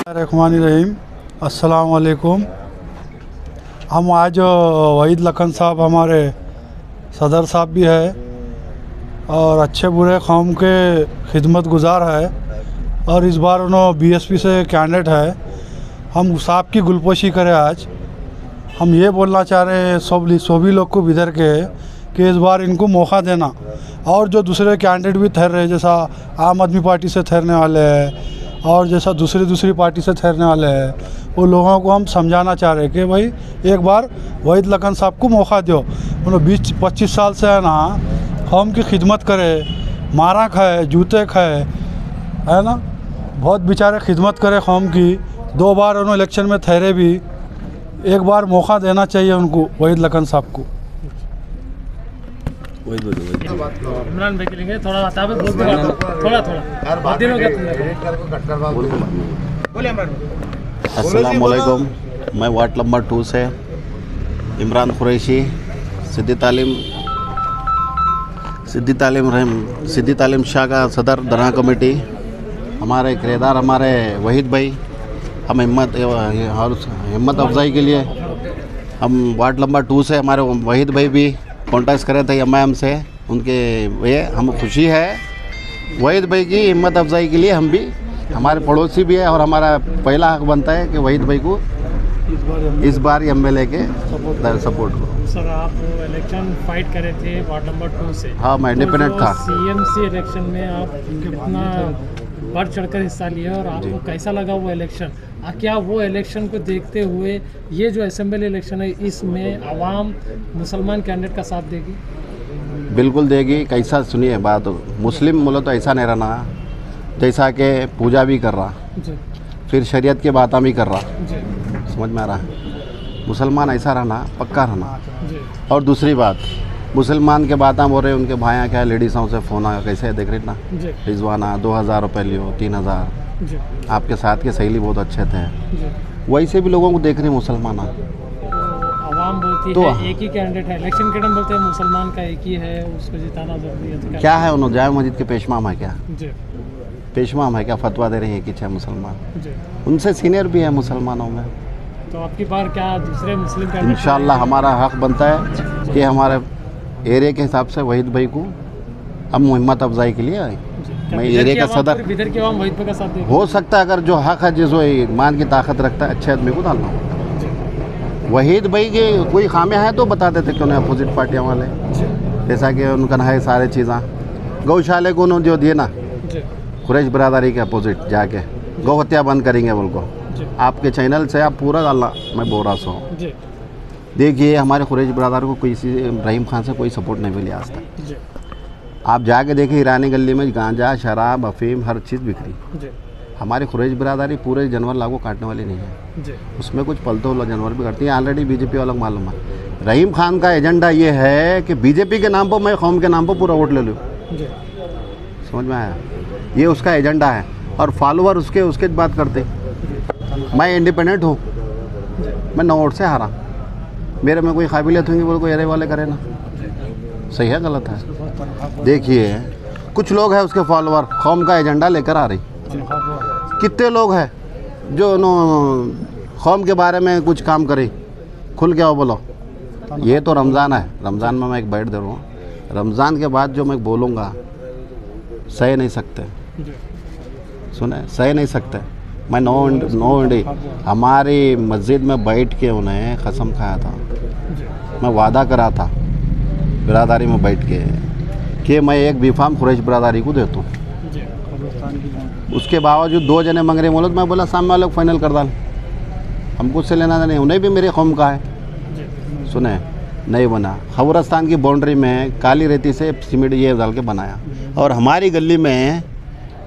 रहमानिर्रहीम। अस्सलाम वालेकुम। हम आज वहीद लखन साहब हमारे सदर साहब भी है और अच्छे बुरे कौम के खिदमत गुजार है और इस बार उन्होंने बीएसपी से कैंडिडेट है। हम साहब की गुलपोशी करें। आज हम ये बोलना चाह रहे हैं सभी लोग को इधर के कि इस बार इनको मौका देना और जो दूसरे कैंडिडेट भी ठहर रहे जैसा आम आदमी पार्टी से ठहरने वाले हैं और जैसा दूसरी पार्टी से ठहरने वाले हैं, वो लोगों को हम समझाना चाह रहे हैं कि भाई एक बार वहीद लखन साहब को मौका दो। उन्होंने 20-25 साल से है ना कौम की खिदमत करे, मारा खाए, जूते खाए, है ना, बहुत बेचारे खिदमत करे कौम की। 2 बार उन्होंने इलेक्शन में ठहरे भी। एक बार मौका देना चाहिए उनको, वहीद लखन साहब को। इमरान भाई के लिए थोड़ा अस्सलाम वालेकुम। मैं वार्ड नंबर 2 से इमरान कुरैशी, सिद्दी तालीम शाह का सदर दरगाह कमेटी। हमारे किरदार हमारे वहीद भाई, हम हिम्मत अफजाई के लिए हम वार्ड नंबर 2 से हमारे वहीद भाई भी कॉन्टेक्ट करे थे एमआईएम से। उनके ये हम खुशी है वहीद भाई की हिम्मत अफजाई के लिए। हम भी हमारे पड़ोसी भी है और हमारा पहला हक बनता है कि वहीद भाई को इस बार एमएलए के सपोर्ट करो। सर, आप इलेक्शन फाइट करे थे वार्ड नंबर 2 से। हाँ, मैं इंडिपेंडेंट था। सीएमसी इलेक्शन में आप कितना बढ़ चढ़कर हिस्सा लिया और आपको कैसा लगा वो इलेक्शन? क्या वो इलेक्शन को देखते हुए ये जो असेंबली इलेक्शन है इसमें आवाम मुसलमान कैंडिडेट का साथ देगी? बिल्कुल देगी। कैसा सुनिए बात, मुस्लिम बोलो तो ऐसा नहीं रहना जैसा कि पूजा भी कर रहा जी, फिर शरीयत की बातें भी कर रहा, जी, समझ में आ रहा है। मुसलमान ऐसा रहना, पक्का रहना। जी, और दूसरी बात, मुसलमान के बातें बोल रहे उनके भाइयाँ क्या लेडीज़ों से फ़ोन आया, कैसे देख रही ना, जी, रिजवाना 2000 रुपये लियो, 3000। जी, आपके साथ के सहेली बहुत अच्छे थे, जी। वैसे भी लोगों को देख रहे मुसलमान। आवाम बोलती तो है एक ही कैंडिडेट है, इलेक्शन के टाइम बोलते हैं मुसलमान का एक ही है, उसको जिताना जरूरी है। तो क्या है उन्होंने जाए मस्जिद के पेशमाम है क्या? जी, पेशमाम है क्या? फतवा दे रहे हैं कि 6 मुसलमान, जी। उनसे सीनियर भी है मुसलमानों में। तो आपकी बार क्या दूसरे मुस्लिम कैंडिडेट? इंशाल्लाह हमारा हक बनता है कि हमारे एरिया के हिसाब से वहीद भाई को हम हिम्मत अफजाई के लिए आए। मैं एरिया का सदर, इधर के आवाम वहीद भाई का साथ देगी? हो सकता है अगर जो हक है, जिस ईमान की ताकत रखता है, अच्छे आदमी को डालना। वहीद भाई के कोई खामियाँ हैं तो बता देते क्यों नहीं अपोजिट पार्टियाँ वाले, जैसा कि उनका है सारे चीज़ें। गौशाले को उन्होंने जो दिए ना कुरैश बरादरी के अपोजिट जाके गौ हत्या बंद करेंगे बोल को, आपके चैनल से आप पूरा डालना, मैं बोल रहा हूँ। देखिए हमारे कुरैश बरादर को किसी रहीम खान से कोई सपोर्ट नहीं मिली आज तक। आप जाके देखिए ईरानी गली में गांजा, शराब, अफीम हर चीज़ बिखरी। हमारे कुरैश बरादरी पूरे जानवर लागू काटने वाली नहीं है, उसमें कुछ पलतो वाला जानवर भी करती है। ऑलरेडी बीजेपी वालों को मालूम है। रहीम खान का एजेंडा ये है कि बीजेपी के नाम पर मैं कौम के नाम पर पूरा वोट ले लूँ। समझ में आया? ये उसका एजेंडा है और फॉलोअर उसके बात करते। मैं इंडिपेंडेंट हूँ, मैं 9 वोट से हारा, मेरे में कोई काबिलियत होंगी बोल को एरे वाले करे ना, सही है गलत है? देखिए कुछ लोग हैं उसके फॉलोअर कौम का एजेंडा लेकर आ रही। कितने लोग हैं जो कौम के बारे में कुछ काम करे, खुल के आओ बोलो। ये तो रमज़ान है, रमज़ान में मैं एक बैठ दे रहा हूँ, रमज़ान के बाद जो मैं बोलूँगा सह नहीं सकते, सुने सह नहीं सकते। मैं नो इंडी हमारी मस्जिद में बैठ के उन्हें कसम खाया था, मैं वादा करा था बिरादारी में बैठ के कि मैं एक बीफाम कुरैश बिरादारी को देता हूँ। उसके बावजूद 2 जने मंग रहे मोलत, मैं बोला सामने वाले को फाइनल कर डाल, हमको उससे लेना नहीं, उन्हें भी मेरे कौम का है। सुने नहीं बना, खबरस्तान की बाउंड्री में काली रेती से सीमेंट ये डाल के बनाया और हमारी गली में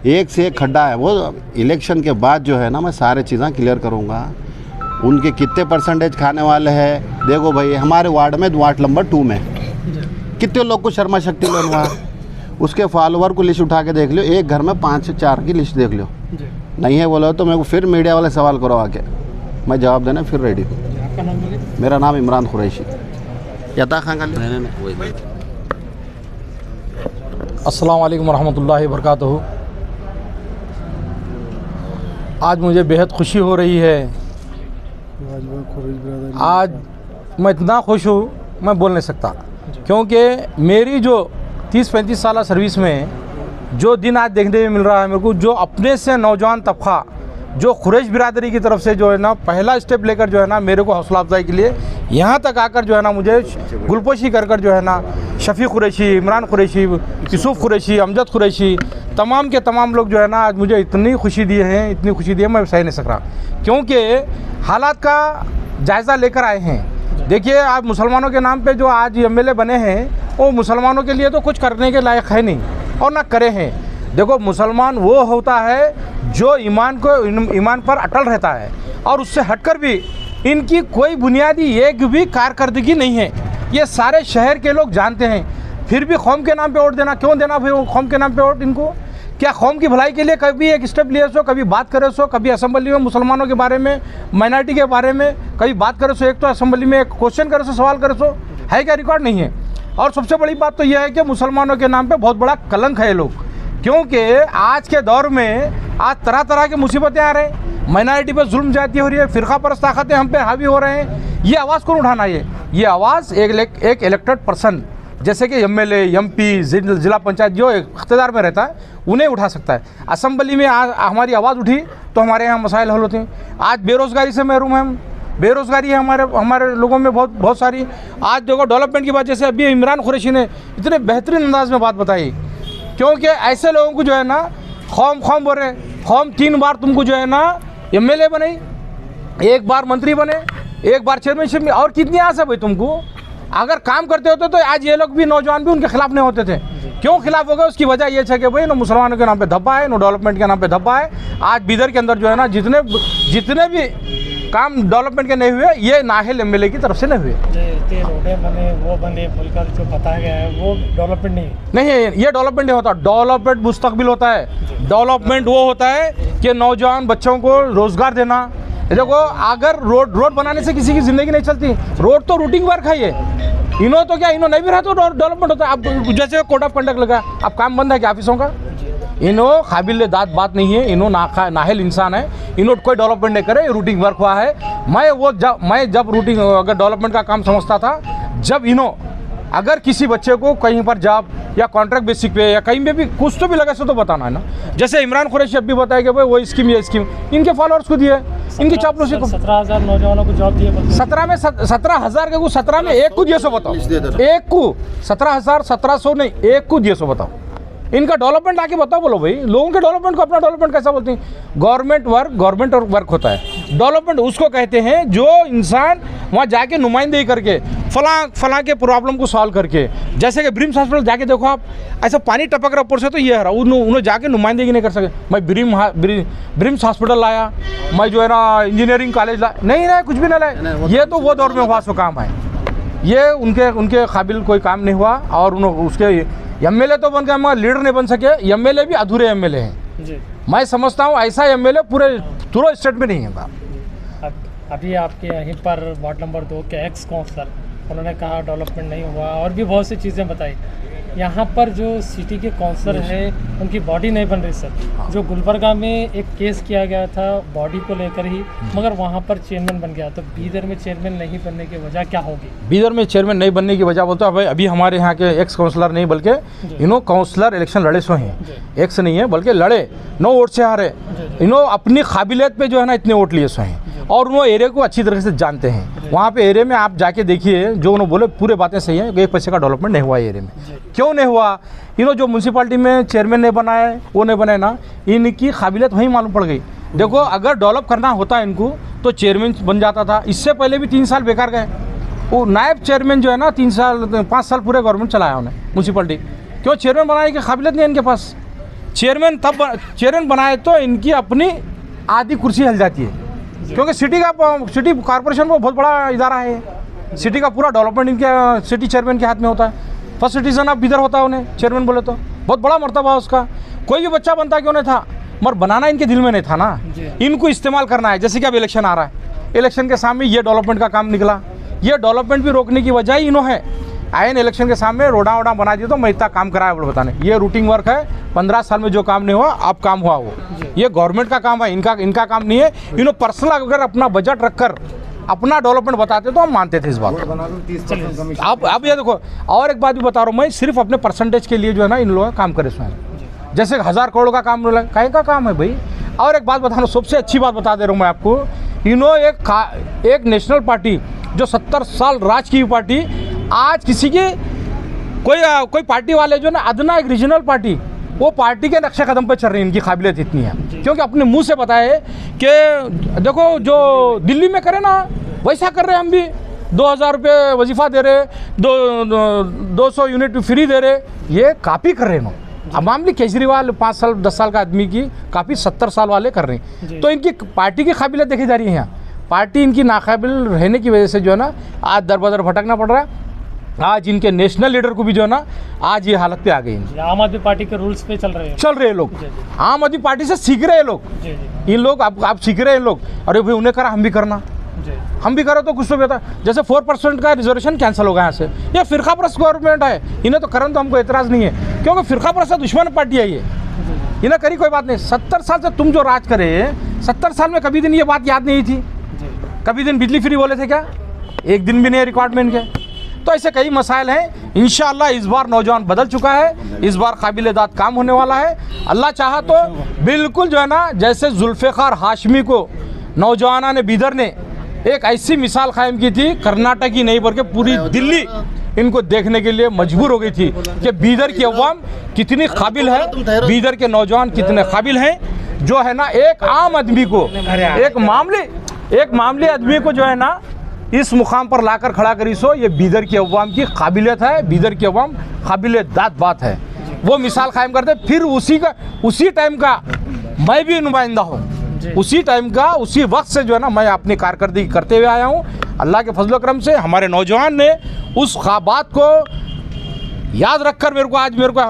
एक से एक खड्डा है। वो इलेक्शन के बाद जो है ना मैं सारे चीज़ें क्लियर करूँगा, उनके कितने परसेंटेज खाने वाले हैं। देखो भाई हमारे वार्ड में वार्ड नंबर 2 में कितने लोग को शर्मा शक्ति लोन हुआ, उसके फॉलोवर को लिस्ट उठा के देख लो, एक घर में 5 से 4 की लिस्ट देख लो। नहीं है बोलो तो मेरे को फिर मीडिया वाले सवाल करो आके, मैं जवाब देना फिर रेडी हूँ। मेरा नाम इमरान कुरैशी। यता खां का अस्सलाम वालेकुम रहमतुल्लाहि वबरकातुहू। आज मुझे बेहद खुशी हो रही है। आज मैं इतना खुश हूँ मैं बोल नहीं सकता, क्योंकि मेरी जो 30-35 साल सर्विस में जो दिन आज देखने में मिल रहा है मेरे को, जो अपने से नौजवान तबका जो कुरैश बिरादरी की तरफ से जो है ना पहला स्टेप लेकर जो है ना मेरे को हौसला अफजाई के लिए यहाँ तक आकर जो है ना मुझे गुलपोशी कर जो है ना शफ़ी कुरैशी, इमरान कुरैशी, यूसुफ कुरैशी, अमजद कुरैशी, तमाम के तमाम लोग जो है ना आज मुझे इतनी खुशी दिए हैं, इतनी खुशी दी है मैं सही नहीं सक रहा, क्योंकि हालात का जायज़ा लेकर आए हैं। देखिए आप मुसलमानों के नाम पे जो आज एमएलए बने हैं वो मुसलमानों के लिए तो कुछ करने के लायक है नहीं और ना करे हैं। देखो मुसलमान वो होता है जो ईमान पर अटल रहता है और उससे हटकर भी इनकी कोई बुनियादी एक भी कारकर्दगी नहीं है, ये सारे शहर के लोग जानते हैं। फिर भी कौम के नाम पे वोट देना, क्यों देना भाई कौम के नाम पे वोट इनको? क्या कौम की भलाई के लिए कभी एक स्टेप लिए सो, कभी बात करे सो, कभी असेंबली में मुसलमानों के बारे में, माइनॉरिटी के बारे में कभी बात करे सो, एक तो असेंबली में क्वेश्चन करे सो, सवाल करे सो, है क्या? रिकॉर्ड नहीं है। और सबसे बड़ी बात तो यह है कि मुसलमानों के नाम पे बहुत बड़ा कलंक है ये लोग, क्योंकि आज के दौर में आज तरह तरह की मुसीबतें आ रहे हैं, माइनॉरिटी पर जुल्म जाती हो रही है, फ़िरका परस्त ताकतें हम पे हावी हो रहे हैं। ये आवाज़ कौन उठाना? ये आवाज़ एक इलेक्टेड पर्सन जैसे कि एमएलए, एमपी, ज़िला पंचायत जो इख्तियार में रहता है उन्हें उठा सकता है। असेंबली में हमारी आवाज़ उठी तो हमारे यहाँ मसाइल हल होते हैं। आज बेरोज़गारी से महरूम हैं हम, बेरोज़गारी है हमारे लोगों में बहुत सारी। आज देखो डेवलपमेंट की बात, जैसे अभी इमरान कुरैशी ने इतने बेहतरीन अंदाज में बात बताई, क्योंकि ऐसे लोगों को जो है ना खौम बोल रहे, खौम 3 बार तुमको जो है ना एमएलए बने, 1 बार मंत्री बने, 1 बार चेयरमैनशिप में, और कितनी आस है भाई तुमको? अगर काम करते होते तो आज ये लोग भी नौजवान भी उनके खिलाफ नहीं होते थे। क्यों खिलाफ हो गए? उसकी वजह ये है कि भाई नो मुसलमानों के नाम पे धब्बा है, नो डेवलपमेंट के नाम पे धब्बा है। आज बीदर के अंदर जो है ना जितने भी काम डेवलपमेंट के नहीं हुए, ये नाहिल एमएलए की तरफ से नहीं हुए। रोडें बने, वो बने बोलकर जो बताया गया है वो डेवलपमेंट नहीं है। ये डेवलपमेंट नहीं होता। डेवलपमेंट मुस्तकबिल होता है। डेवलपमेंट वो होता है कि नौजवान बच्चों को रोज़गार देना। देखो अगर रोड बनाने से किसी की ज़िंदगी नहीं चलती, रोड तो रूटीन वर्क है। ये इन्हों तो क्या, इन्हों नहीं भी रहा तो डेवलपमेंट होता है। अब जैसे कोड ऑफ कंडक्ट लगा, अब काम बंद है क्या ऑफिसों का? इन्हों काबिल दाद बात नहीं है, इन्हों नाहिल इंसान है, इन्हों कोई डेवलपमेंट नहीं करे, रूटीन वर्क हुआ है। मैं जब रूटीन अगर डेवलपमेंट का काम समझता था, जब इन्हों अगर किसी बच्चे को कहीं पर जॉब या कॉन्ट्रैक्ट बेसिक पे या कहीं पे भी कुछ तो भी लगा सो तो बताना है ना। जैसे इमरान कुरैशी अब भी बताया कि भाई वो स्कीम, ये स्कीम इनके फॉलोअर्स को दिए, इनकी चापलूसी को। 17,000 नौजवानों को जॉब दिए। 17,000 के को 17 में एक को दिए सो बताओ, एक को 17,000, 1700 नहीं, एक को दिए सो बताओ। इनका डेवलपमेंट आके बताओ, बोलो भाई लोगों के डेवलपमेंट को अपना डेवलपमेंट कैसा बोलते हैं? गवर्नमेंट और वर्क होता है। डेवलपमेंट उसको कहते हैं जो इंसान वहाँ जाके नुमाइंदगी करके फलां के प्रॉब्लम को सॉल्व करके, जैसे कि ब्रिम्स हॉस्पिटल जाके देखो आप, ऐसा पानी टपक रहा ऊपर से तो ये है, उन्होंने जाके नुमाइंदगी नहीं कर सके। मैं ब्रिम्स हॉस्पिटल लाया, मैं जो है ना इंजीनियरिंग कॉलेज लाया, नहीं लाया, कुछ भी नहीं लाया। ये तो वो दौर में हुआ सो काम है, ये उनके काबिल कोई काम नहीं हुआ। और उसके एमएलए तो बन गए मगर लीडर नहीं बन सके। एमएलए भी अधूरे एमएलए हैं। मैं समझता हूँ ऐसा एमएलए पूरे स्टेट में नहीं होगा। अभी आपके यहीं पर वार्ड नंबर 2 के एक्स काउंसलर, उन्होंने कहा डेवलपमेंट नहीं हुआ और भी बहुत सी चीज़ें बताई। यहाँ पर जो सिटी के काउंसलर हैं उनकी बॉडी नहीं बन रही सर। जो गुलबर्गा में एक केस किया गया था बॉडी को लेकर ही, मगर वहाँ पर चेयरमैन बन गया, तो बीदर में चेयरमैन नहीं बनने की वजह क्या होगी? बीदर में चेयरमैन नहीं बनने की वजह बोलते हैं भाई, अभी हमारे यहाँ के एक्स काउंसलर नहीं बल्कि इन्हों काउंसलर इलेक्शन लड़े सो हैं, एक्स नहीं है बल्कि लड़े, 9 वोट से हारे। इन्हों अपनी काबिलियत पे जो है ना इतने वोट लिए सो हैं और उन्होंने एरिया को अच्छी तरह से जानते हैं। वहाँ पे एरिया में आप जाके देखिए, जो उन्होंने बोले पूरे बातें सही हैं। 1 पैसे का डेवलपमेंट नहीं हुआ एरिया में। क्यों नहीं हुआ? इन्हों जो म्यूनसिपालिटी में चेयरमैन नहीं बनाए, वो नहीं बनाए ना, इनकी काबिलियत वहीं मालूम पड़ गई। देखो अगर डेवलप करना होता है इनको तो चेयरमैन बन जाता था। इससे पहले भी 3 साल बेकार गए। वो नायब चेयरमैन जो है ना 5 साल पूरे गवर्नमेंट चलाया उन्हें म्यूनसिपालिटी। क्यों? चेयरमैन बनाने की काबिलियत नहीं है इनके पास। चेयरमैन बनाए तो इनकी अपनी आधी कुर्सी हिल जाती है, क्योंकि सिटी कॉर्पोरेशन वो बहुत बड़ा इदारा है। सिटी का पूरा डेवलपमेंट इनके सिटी चेयरमैन के हाथ में होता है। फर्स्ट सिटीजन ऑफ बीदर होता है उन्हें चेयरमैन बोले तो, बहुत बड़ा मर्तबा उसका। कोई भी बच्चा बनता क्यों नहीं था, मगर बनाना इनके दिल में नहीं था ना। इनको इस्तेमाल करना है। जैसे कि अब इलेक्शन आ रहा है, इलेक्शन के सामने ये डेवलपमेंट का काम निकला, ये डेवलपमेंट भी रोकने की वजह इन्हों है। आयन इलेक्शन के सामने रोडा बना दिए तो मैं इतना काम कराया बोले बताने, ये रूटीन वर्क है, 15 साल में जो काम नहीं हुआ अब काम हुआ वो, ये गवर्नमेंट का काम है, इनका काम नहीं है। इन्होंने पर्सनल अगर अपना बजट रखकर अपना डेवलपमेंट बताते तो हम मानते थे इस बात को। अब ये देखो, और एक बात भी बता रहा हूँ मैं, सिर्फ अपने परसेंटेज के लिए जो है ना इन लोगों का काम करे स्वयं, जैसे 1000 करोड़ का काम काहे का काम है भाई। और एक बात बता रहा हूँ, सबसे अच्छी बात बता दे रहा हूँ मैं आपको, इन्होंने एक नेशनल पार्टी जो 70 साल राज की पार्टी, आज किसी की कोई पार्टी वाले जो ना अदना एक रीजनल पार्टी, वो पार्टी के नक्शे कदम पे चल रही है, इनकी काबिलियत इतनी है। क्योंकि अपने मुंह से बताए कि देखो जो दिल्ली में करे ना वैसा कर रहे हैं हम भी, 2000 रुपये वजीफ़ा दे रहे, 200 यूनिट फ्री दे रहे, ये काफ़ी कर रहे हैं। अब मामले केजरीवाल 5 साल 10 साल का आदमी की काफ़ी 70 साल वाले कर रहे हैं। तो इनकी पार्टी की काबिलियत देखी जा रही है यहाँ। पार्टी इनकी नाकाबिल रहने की वजह से जो है ना आज दर बदर भटकना पड़ रहा है। आज इनके नेशनल लीडर को भी जो है ना आज ये हालत पे आ गई। आम आदमी पार्टी के रूल्स पे चल रहे हैं लोग, आम आदमी पार्टी से सीख रहे हैं लोग। इन लोग आप सीख रहे हैं लोग, अरे भाई उन्हें करा हम भी करना, हम भी करो तो कुछ तो बेहतर। जैसे 4% का रिजर्वेशन कैंसिल होगा यहाँ से, ये फिरका परस्त गवर्नमेंट है, इन्हें तो करन तो हमको एतराज़ नहीं है, क्योंकि फिरका परस्त दुश्मन पार्टी है ये, इन्हें करी कोई बात नहीं। 70 साल से तुम जो राज करे, 70 साल में कभी दिन ये बात याद नहीं थी, कभी दिन बिजली फ्री बोले थे क्या? एक दिन भी नहीं रिकॉर्ड में इनके। तो ऐसे कई मसाइल हैं। इंशाअल्लाह इस बार नौजवान बदल चुका है, इस बार काबिल-ए-दाद काम होने वाला है। अल्लाह चाहा तो बिल्कुल जो है ना, जैसे जुल्फ़िकार हाशमी को नौजवानों ने बीदर ने एक ऐसी मिसाल कायम की थी, कर्नाटक ही नहीं बल्कि पूरी दिल्ली इनको देखने के लिए मजबूर हो गई थी कि बीदर की अवाम कितनी काबिल है, बीदर के नौजवान कितने काबिल हैं। जो है ना एक आम आदमी को, एक मामूली आदमी को जो है ना इस मुकाम पर लाकर खड़ा करी सो, ये बीदर की अवाम की काबिलियत है, बीदर की अवाम काबिल-ए-दाद बात है। वो मिसाल कायम करते, फिर उसी टाइम का मैं भी नुमाइंदा हूँ, उसी टाइम का उसी वक्त से जो है ना मैं अपनी कारकर्दगी करते हुए आया हूँ। अल्लाह के फजल करम से हमारे नौजवान ने उस बात को याद रखकर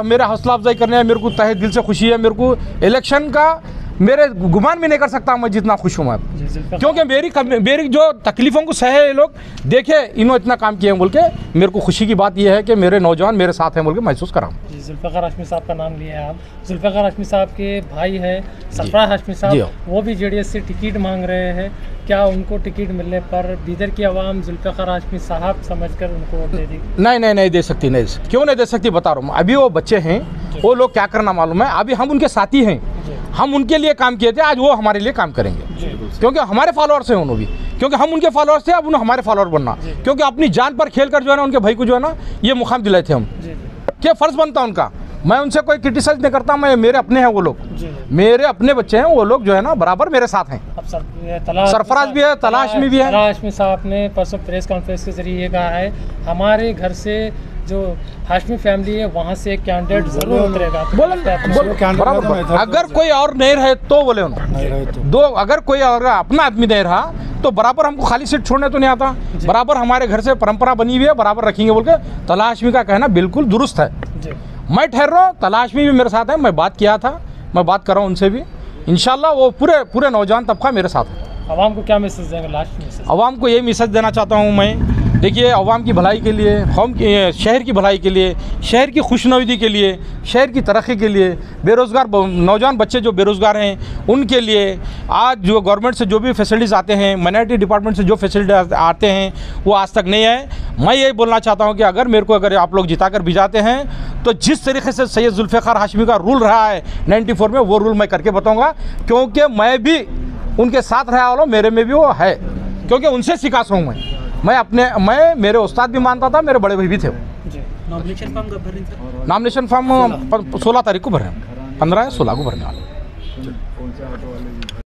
मेरा हौसला अफजाई करने है, मेरे को तहे दिल से खुशी है। मेरे को इलेक्शन का मेरे गुमान भी नहीं कर सकता मैं जितना खुश हूँ मैं, क्योंकि मेरी जो तकलीफ़ों को सहे ये लोग देखे, इन्होंने इतना काम किए हैं बोल के मेरे को खुशी की बात यह है कि मेरे नौजवान मेरे साथ हैं बोल के महसूस कर रहा हूँ। जुल्फ़िकार हाशमी साहब का नाम लिया है आप। जुल्फ़िकार हाशमी साहब के भाई है सरफराज हाशमी साहब, वो भी जेडीएस से टिकट मांग रहे हैं। क्या उनको टिकट मिलने पर बीदर की आवाम जुल्फ़िकार हाशमी साहब समझकर उनको वोट दे देगी? नहीं दे सकती, क्यों नहीं दे सकती बता रहा हूँ। अभी वो बच्चे हैं, वो लोग क्या करना मालूम है, अभी हम उनके साथी हैं, हम उनके लिए काम किए थे, आज वो हमारे लिए काम करेंगे, क्योंकि हमारे फॉलोअर्स हैं उन्होंने भी, क्योंकि हम उनके फॉलोअर्स थे, अब उन्हें हमारे फॉलोअर बनना, क्योंकि अपनी जान पर खेल कर जो है ना उनके भाई को जो है ना ये मुकाम दिलाए थे हम। क्या फ़र्ज़ बनता उनका, मैं उनसे कोई क्रिटिसाइज नहीं करता, मैं मेरे अपने हैं वो लोग, मेरे अपने बच्चे हैं वो लोग जो है ना बराबर मेरे साथ हैं। सरफराज भी है, तलाश में भी है। हाशमी साहब ने परसों प्रेस कॉन्फ्रेंस के जरिए कहा है हमारे घर से जो हाशमी फैमिली है वहाँ से एक कैंडिडेट जरूर उतरेगा। अगर कोई और नहीं रहे तो बोले दो, अगर कोई और अपना आदमी नहीं रहा तो बराबर हमको खाली सीट छोड़ने तो नहीं आता, बराबर हमारे घर से परंपरा बनी हुई है, बराबर रखेंगे बोल के तलाशमी का कहना बिल्कुल दुरुस्त है। मैं ठहर रहा हूँ, तलाशमी भी मेरे साथ है, मैं बात किया था, मैं बात कर रहा हूँ उनसे भी, इंशाल्लाह वो पूरे नौजवान तबका मेरे साथ है। आवाम को क्या मैसेज देंगे लास्ट में? आवाम को यही मैसेज देना चाहता हूँ मैं, देखिए आवाम की भलाई के लिए, कौम की, शहर की भलाई के लिए, शहर की खुशनुदी के लिए, शहर की तरक्की के लिए, बेरोज़गार नौजवान बच्चे जो बेरोज़गार हैं उनके लिए आज जो गवर्नमेंट से जो भी फैसिलिटीज़ आते हैं, माइनॉरिटी डिपार्टमेंट से जो फैसिलिटी आते हैं वो आज तक नहीं है। मैं यही बोलना चाहता हूँ कि अगर आप लोग जिता कर भिजाते हैं तो जिस तरीके से सैयद जुल्फ़िकार हाशमी का रूल रहा है 94 में, वो रूल मैं करके बताऊँगा, क्योंकि मैं भी उनके साथ रहा वाला, मेरे में भी वो है, क्योंकि उनसे सीखा हूँ मैं मेरे उस्ताद भी मानता था, मेरे बड़े भाई भी थे। नॉमिनेशन फॉर्म कब भर रहे हैं? नॉमिनेशन फॉर्म 16 तारीख को भर रहे हैं, 15 या 16 को भरने वाले।